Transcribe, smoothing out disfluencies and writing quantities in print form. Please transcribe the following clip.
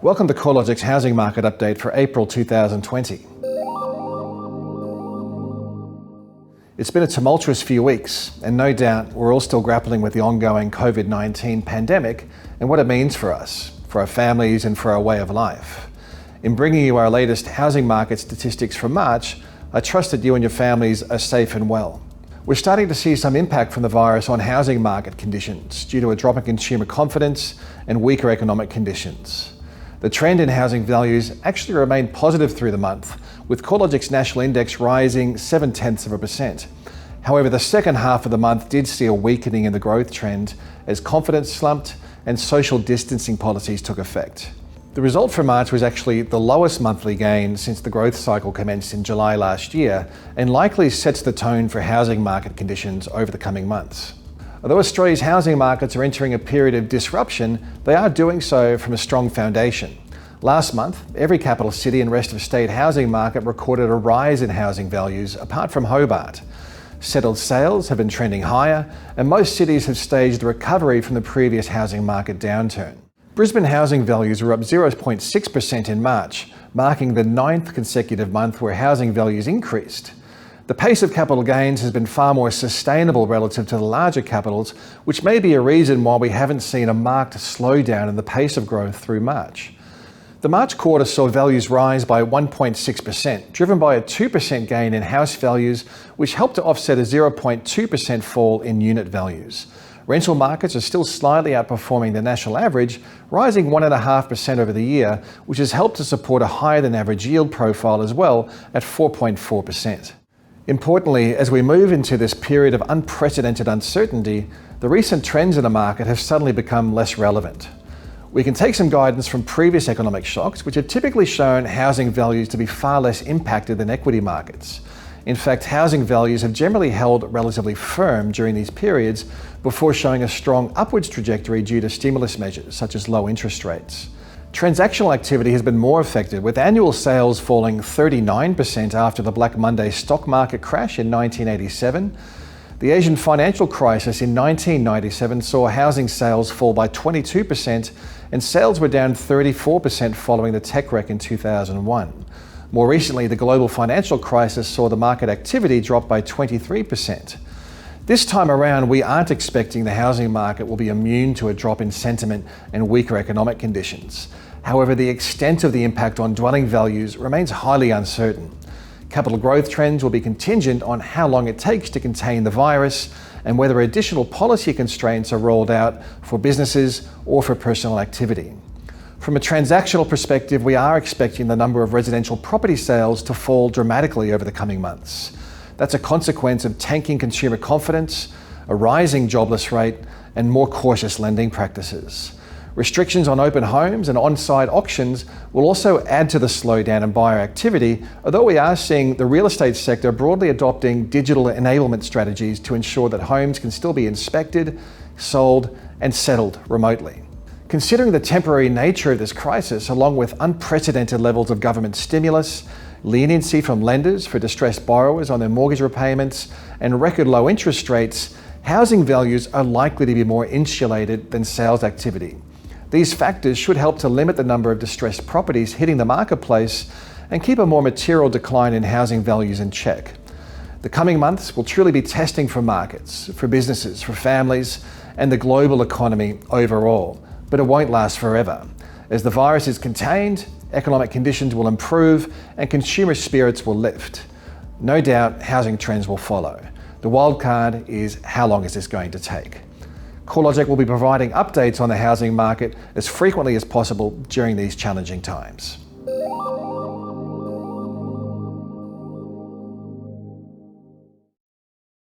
Welcome to CoreLogic's housing market update for April 2020. It's been a tumultuous few weeks, and no doubt we're all still grappling with the ongoing COVID-19 pandemic and what it means for us, for our families and for our way of life. In bringing you our latest housing market statistics for March, I trust that you and your families are safe and well. We're starting to see some impact from the virus on housing market conditions due to a drop in consumer confidence and weaker economic conditions. The trend in housing values actually remained positive through the month, with CoreLogic's national index rising 0.7%. However, the second half of the month did see a weakening in the growth trend as confidence slumped and social distancing policies took effect. The result for March was actually the lowest monthly gain since the growth cycle commenced in July last year, and likely sets the tone for housing market conditions over the coming months. Although Australia's housing markets are entering a period of disruption, they are doing so from a strong foundation. Last month, every capital city and rest of state housing market recorded a rise in housing values apart from Hobart. Settled sales have been trending higher, and most cities have staged a recovery from the previous housing market downturn. Brisbane housing values were up 0.6% in March, marking the 9th consecutive month where housing values increased. The pace of capital gains has been far more sustainable relative to the larger capitals, which may be a reason why we haven't seen a marked slowdown in the pace of growth through March. The March quarter saw values rise by 1.6%, driven by a 2% gain in house values, which helped to offset a 0.2% fall in unit values. Rental markets are still slightly outperforming the national average, rising 1.5% over the year, which has helped to support a higher than average yield profile as well at 4.4%. Importantly, as we move into this period of unprecedented uncertainty, the recent trends in the market have suddenly become less relevant. We can take some guidance from previous economic shocks, which have typically shown housing values to be far less impacted than equity markets. In fact, housing values have generally held relatively firm during these periods before showing a strong upwards trajectory due to stimulus measures such as low interest rates. Transactional activity has been more affected, with annual sales falling 39% after the Black Monday stock market crash in 1987. The Asian financial crisis in 1997 saw housing sales fall by 22%, and sales were down 34% following the tech wreck in 2001. More recently, the global financial crisis saw the market activity drop by 23%. This time around, we aren't expecting the housing market will be immune to a drop in sentiment and weaker economic conditions. However, the extent of the impact on dwelling values remains highly uncertain. Capital growth trends will be contingent on how long it takes to contain the virus and whether additional policy constraints are rolled out for businesses or for personal activity. From a transactional perspective, we are expecting the number of residential property sales to fall dramatically over the coming months. That's a consequence of tanking consumer confidence, a rising jobless rate, and more cautious lending practices. Restrictions on open homes and on-site auctions will also add to the slowdown in buyer activity, although we are seeing the real estate sector broadly adopting digital enablement strategies to ensure that homes can still be inspected, sold, and settled remotely. Considering the temporary nature of this crisis, along with unprecedented levels of government stimulus, leniency from lenders for distressed borrowers on their mortgage repayments, and record low interest rates, housing values are likely to be more insulated than sales activity. These factors should help to limit the number of distressed properties hitting the marketplace and keep a more material decline in housing values in check. The coming months will truly be testing for markets, for businesses, for families, and the global economy overall. But it won't last forever. As the virus is contained, economic conditions will improve and consumer spirits will lift. No doubt housing trends will follow. The wild card is, how long is this going to take? CoreLogic will be providing updates on the housing market as frequently as possible during these challenging times.